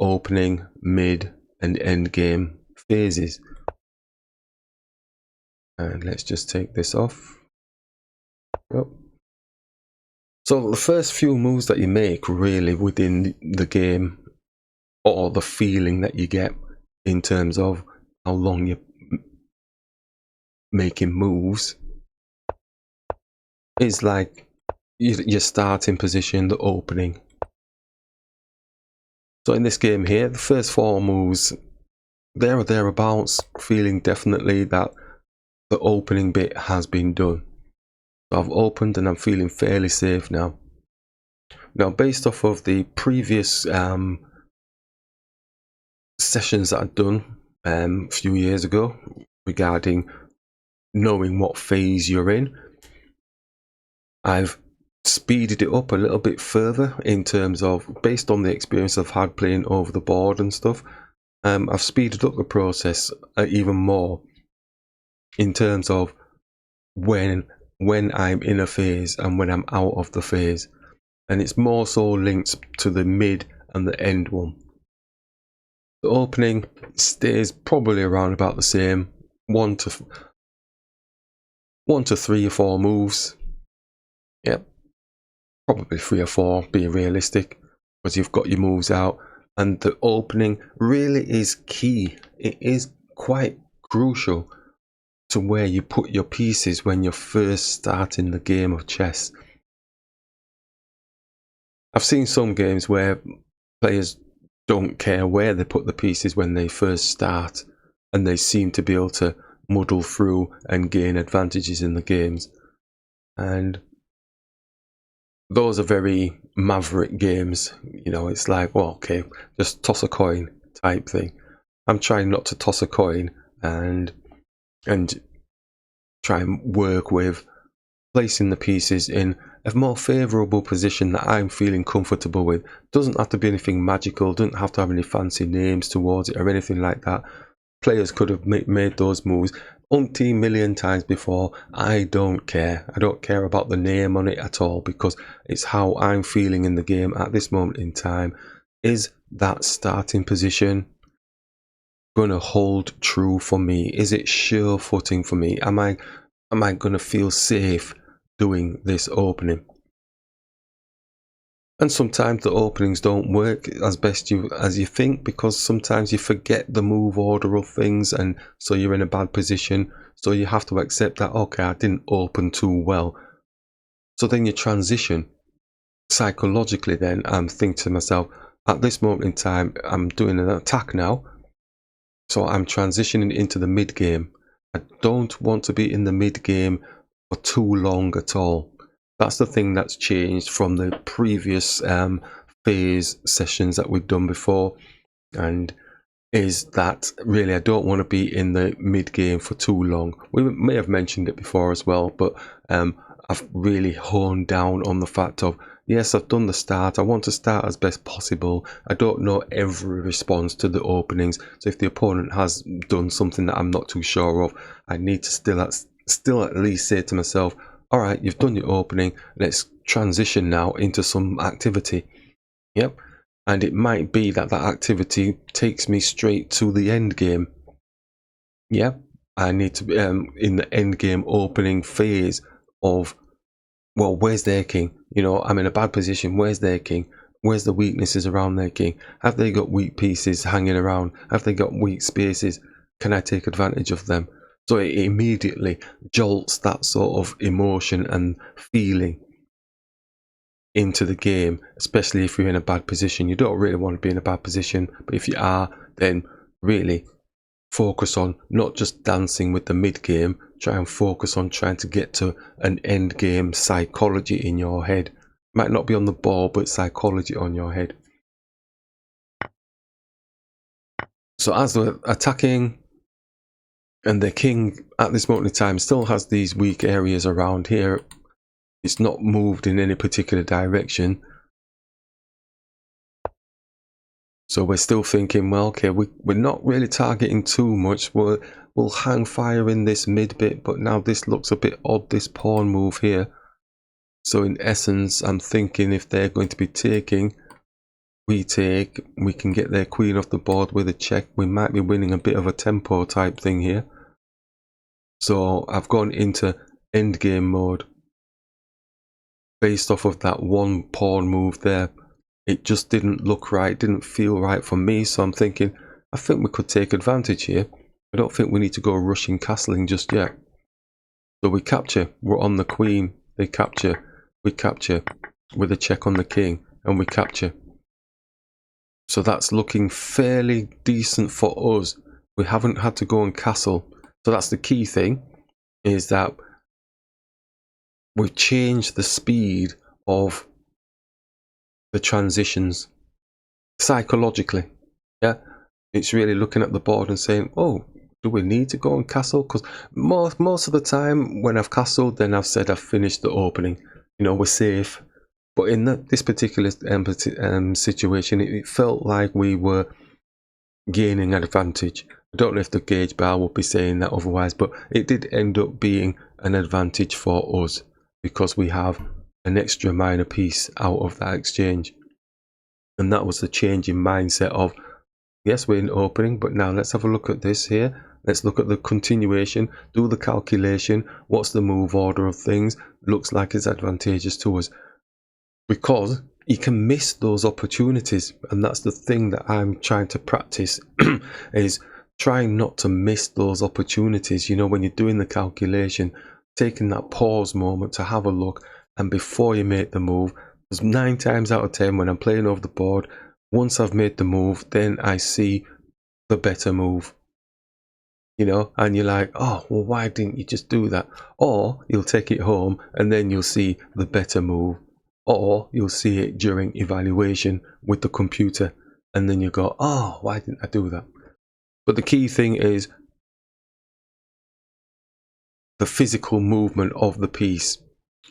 opening, mid, and end game phases. And let's just take this off. Yep. So the first few moves that you make really within the game, or the feeling that you get in terms of how long you're making moves, is like your starting position, the opening. So in this game here, the first 4 moves, there or thereabouts, feeling definitely that the opening bit has been done. So I've opened and I'm feeling fairly safe now. Now, based off of the previous sessions that I've done a few years ago regarding knowing what phase you're in, I've speeded it up a little bit further in terms of, based on the experience I've had playing over the board and stuff, I've speeded up the process even more in terms of when I'm in a phase and when I'm out of the phase, and it's more so linked to the mid and the end one. The opening stays probably around about the same, 1 to 3 or 4 moves. Yep, probably 3 or 4, be realistic, because you've got your moves out, and the opening really is key. It is quite crucial to where you put your pieces when you're first starting the game of chess. I've seen some games where players don't care where they put the pieces when they first start, and they seem to be able to muddle through and gain advantages in the games. And those are very maverick games, you know. It's like, well, okay, just toss a coin type thing. I'm trying not to toss a coin and try and work with placing the pieces in a more favourable position that I'm feeling comfortable with. Doesn't have to be anything magical, doesn't have to have any fancy names towards it or anything like that. Players could have made those moves umpteen million times before. I don't care. I don't care about the name on it at all, because it's how I'm feeling in the game at this moment in time. Is that starting position going to hold true for me? Is it sure footing for me? Am I going to feel safe doing this opening? And sometimes the openings don't work as best as you think, because sometimes you forget the move order of things, and so you're in a bad position. So you have to accept that, okay, I didn't open too well. So then you transition psychologically. Then I'm thinking to myself, at this moment in time, I'm doing an attack now, so I'm transitioning into the mid game. I don't want to be in the mid game for too long at all. That's the thing that's changed from the previous phase sessions that we've done before, and is that really I don't want to be in the mid game for too long. We may have mentioned it before as well, but I've really honed down on the fact of, yes, I've done the start. I want to start as best possible. I don't know every response to the openings, so if the opponent has done something that I'm not too sure of, I need to still at least say to myself, all right, you've done your opening, let's transition now into some activity. Yep. And it might be that that activity takes me straight to the end game. Yep. I need to be in the end game opening phase of, well, where's their king? You know, I'm in a bad position. Where's their king? Where's the weaknesses around their king? Have they got weak pieces hanging around? Have they got weak spaces? Can I take advantage of them? So it immediately jolts that sort of emotion and feeling into the game, especially if you're in a bad position. You don't really want to be in a bad position, but if you are, then really focus on not just dancing with the mid game. Try and focus on trying to get to an end game psychology in your head. Might not be on the ball, but psychology on your head. So as they're attacking, and the king at this moment in time still has these weak areas around here, it's not moved in any particular direction. So we're still thinking, well, okay, we're not really targeting too much. We'll hang fire in this mid bit, but now this looks a bit odd, this pawn move here. So in essence, I'm thinking if they're going to be taking, we can get their queen off the board with a check. We might be winning a bit of a tempo type thing here. So I've gone into endgame mode based off of that one pawn move there. It just didn't look right, didn't feel right for me. So I'm thinking, I think we could take advantage here. I don't think we need to go rushing castling just yet. So we capture, we're on the queen, they capture, we capture with a check on the king, and we capture. So that's looking fairly decent for us. We haven't had to go and castle. So that's the key thing, is that we've changed the speed of the transitions psychologically. Yeah, it's really looking at the board and saying, oh, do we need to go and castle? Because most of the time when I've castled, then I've said I've finished the opening. You know, we're safe. But in this particular situation, it felt like we were gaining an advantage. I don't know if the gauge bar would be saying that otherwise, but it did end up being an advantage for us because we have an extra minor piece out of that exchange. And that was the change in mindset of, yes, we're in opening, but now let's have a look at this here. Let's look at the continuation, do the calculation. What's the move order of things? Looks like it's advantageous to us. Because you can miss those opportunities, and that's the thing that I'm trying to practice is trying not to miss those opportunities. You know, when you're doing the calculation, taking that pause moment to have a look, and before you make the move, because 9 times out of 10 when I'm playing over the board, once I've made the move, then I see the better move. You know, and you're like, oh, well, why didn't you just do that? Or you'll take it home and then you'll see the better move. Or you'll see it during evaluation with the computer, and then you go, oh, why didn't I do that? But the key thing is the physical movement of the piece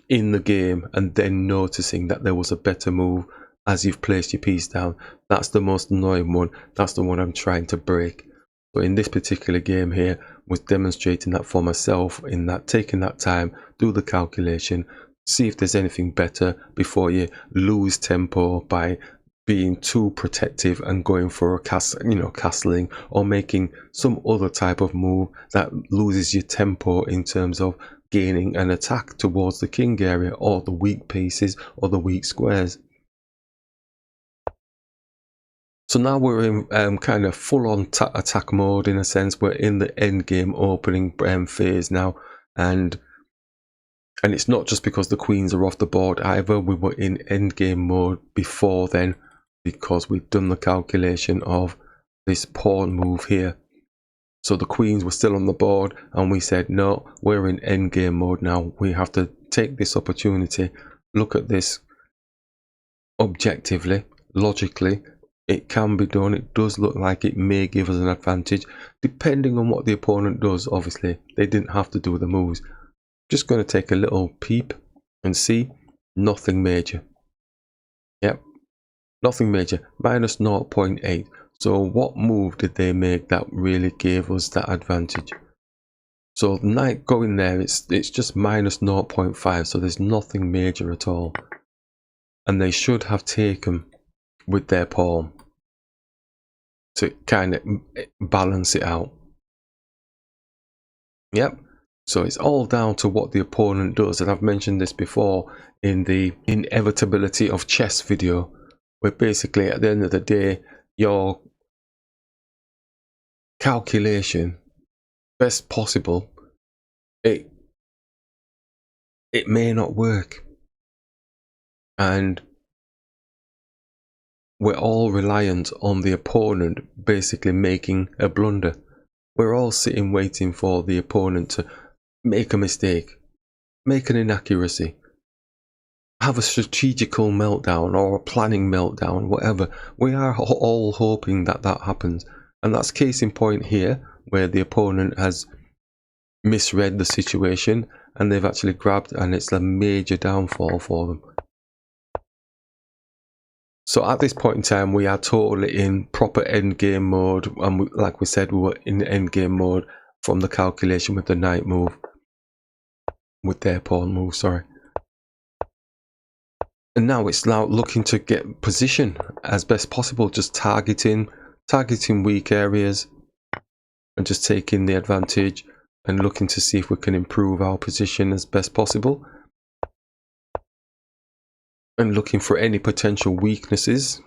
in the game, and then noticing that there was a better move as you've placed your piece down. That's the most annoying one. That's the one I'm trying to break. But in this particular game here, was demonstrating that for myself, in that taking that time, do the calculation, see if there's anything better before you lose tempo by being too protective and going for a castling or making some other type of move that loses your tempo in terms of gaining an attack towards the king area or the weak pieces or the weak squares. So now we're in kind of full-on attack mode in a sense. We're in the end game opening phase now, and it's not just because the queens are off the board either. We were in end game mode before then because we'd done the calculation of this pawn move here. So the queens were still on the board, and we said, no, we're in end game mode now. We have to take this opportunity, look at this objectively, logically. It can be done. It does look like it may give us an advantage, depending on what the opponent does. Obviously, they didn't have to do the moves. Just going to take a little peep and see. Nothing major. Yep, nothing major. Minus 0.8. So what move did they make that really gave us that advantage? So knight going there, it's just minus 0.5. So there's nothing major at all. And they should have taken with their pawn to kind of balance it out. Yep. So it's all down to what the opponent does. And I've mentioned this before in the inevitability of chess video, where basically at the end of the day, your calculation, best possible, it may not work. And we're all reliant on the opponent basically making a blunder. We're all sitting waiting for the opponent to make a mistake, make an inaccuracy, have a strategical meltdown or a planning meltdown, whatever. We are all hoping that that happens. And that's case in point here, where the opponent has misread the situation and they've actually grabbed, and it's a major downfall for them. So at this point in time, we are totally in proper endgame mode, and like we said, we were in endgame mode from the calculation with the knight move, with their pawn move, sorry. And now it's now looking to get position as best possible, just targeting weak areas and just taking the advantage and looking to see if we can improve our position as best possible. And looking for any potential weaknesses,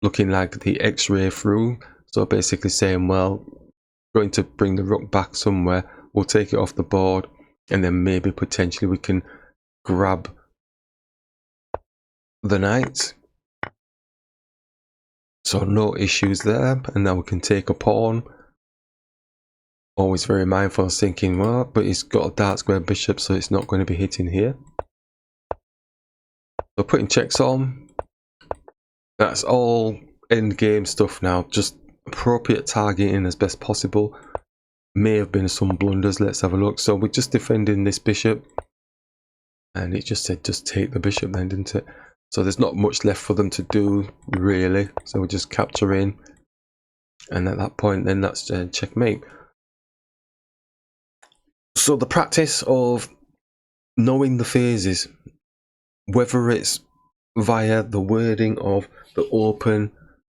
looking like the X-ray through. So basically saying, well, going to bring the rook back somewhere, we'll take it off the board, and then maybe potentially we can grab the knight. So no issues there, and now we can take a pawn. Always very mindful of thinking, well, but he's got a dark square bishop, so it's not going to be hitting here. So putting checks on. That's all endgame stuff now, just appropriate targeting as best possible. May have been some blunders, let's have a look. So we're just defending this bishop, and it just said just take the bishop then, didn't it? So there's not much left for them to do really, so we're just capturing, and at that point then that's checkmate. So the practice of knowing the phases, whether it's via the wording of the open,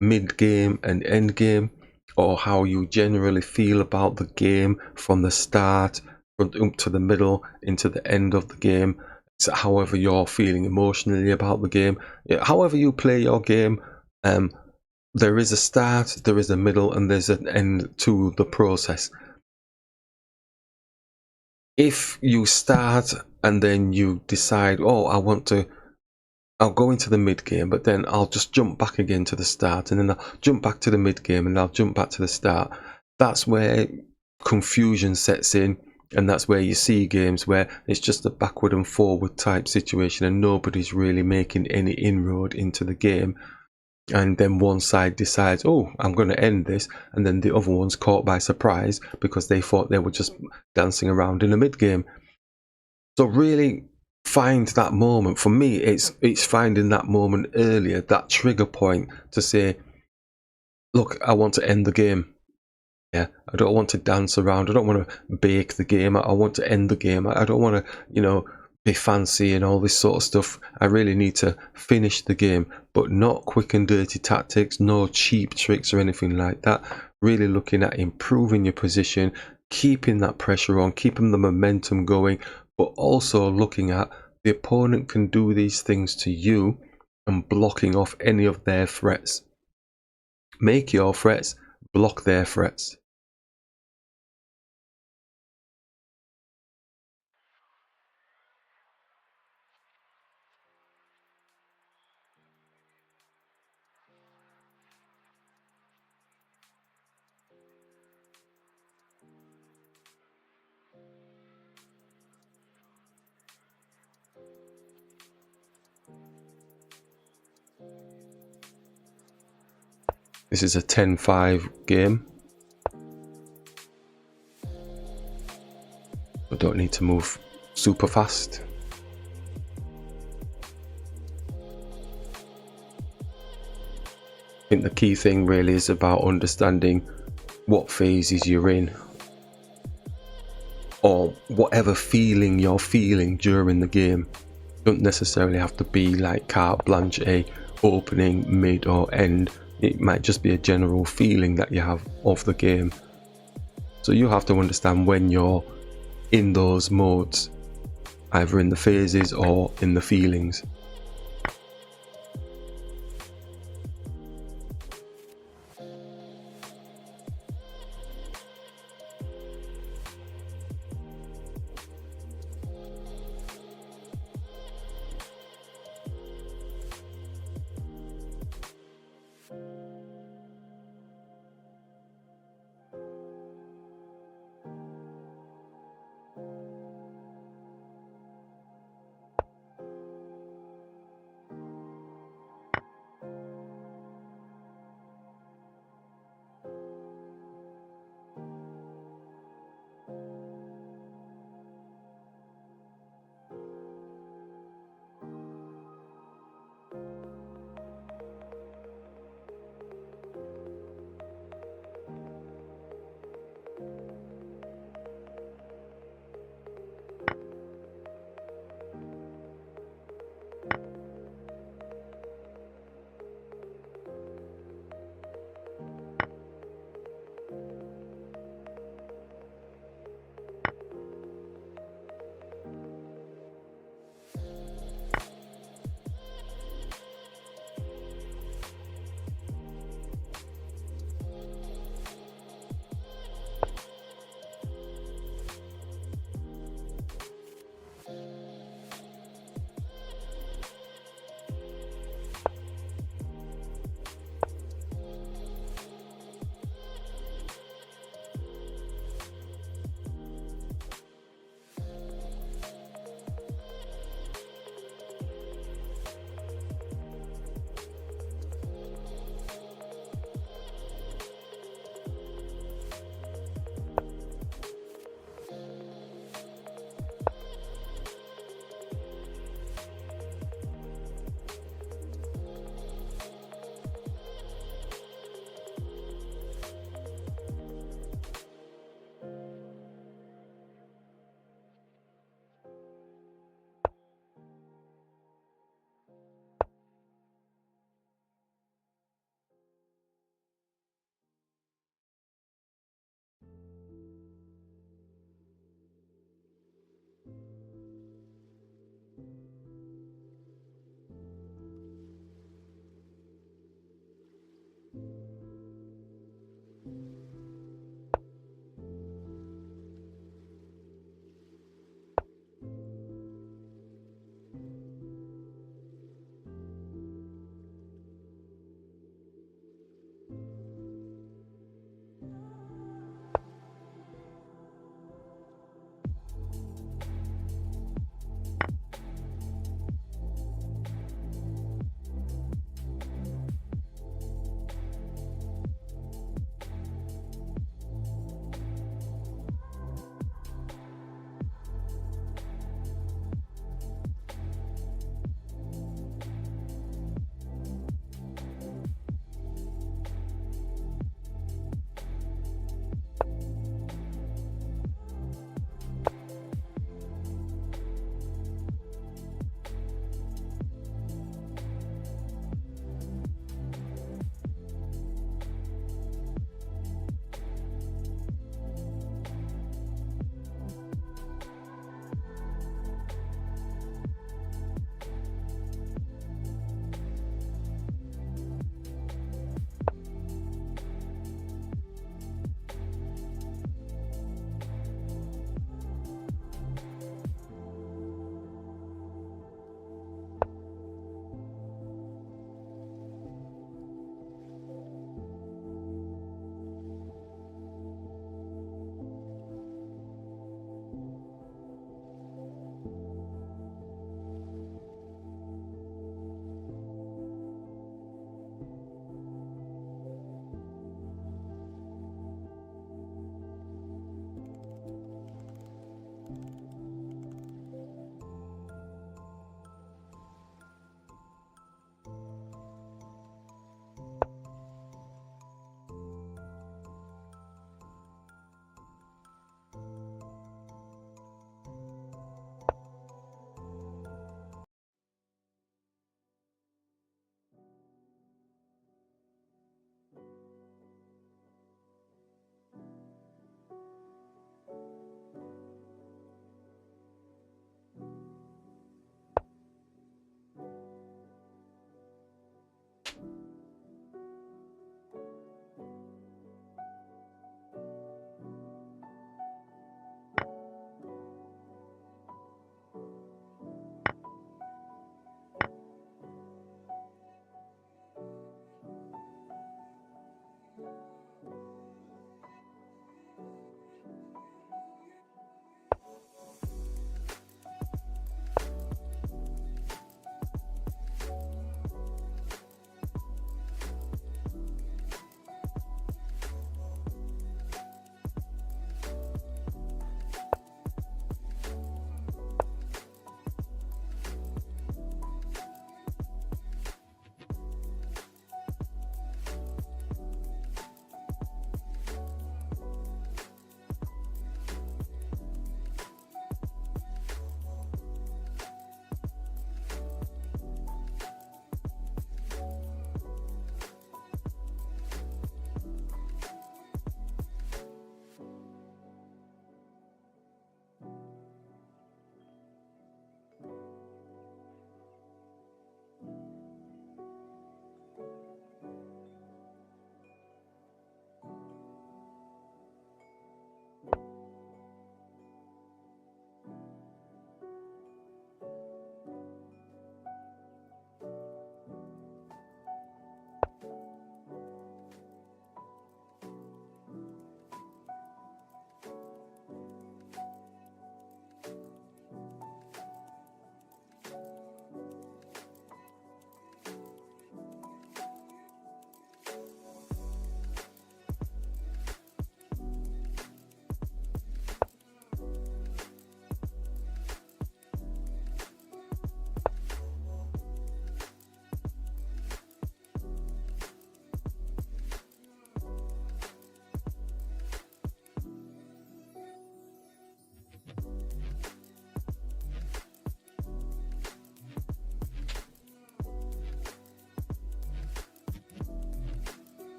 mid-game and end-game, or how you generally feel about the game from the start up to the middle into the end of the game, so however you're feeling emotionally about the game, however you play your game, there is a start, there is a middle, and there's an end to the process. If you start and then you decide, oh, I'll go into the mid game, but then I'll just jump back again to the start, and then I'll jump back to the mid game, and I'll jump back to the start. That's where confusion sets in, and that's where you see games where it's just a backward and forward type situation, and nobody's really making any inroad into the game. And then one side decides, oh, I'm going to end this, and then the other one's caught by surprise because they thought they were just dancing around in a mid game. So really find that moment. For me, it's finding that moment earlier, that trigger point to say, look, I want to end the game. Yeah, I don't want to dance around. I don't want to bake the game. I want to end the game. I don't want to, be fancy and all this sort of stuff. I really need to finish the game, but not quick and dirty tactics, no cheap tricks or anything like that. Really looking at improving your position, keeping that pressure on, keeping the momentum going, but also looking at the opponent can do these things to you and blocking off any of their threats. Make your threats, block their threats. This is a 10-5 game. I don't need to move super fast. I think the key thing really is about understanding what phases you're in, or whatever feeling you're feeling during the game. Don't necessarily have to be like carte blanche, a opening, mid or end. It might just be a general feeling that you have of the game. So you have to understand when you're in those modes, either in the phases or in the feelings.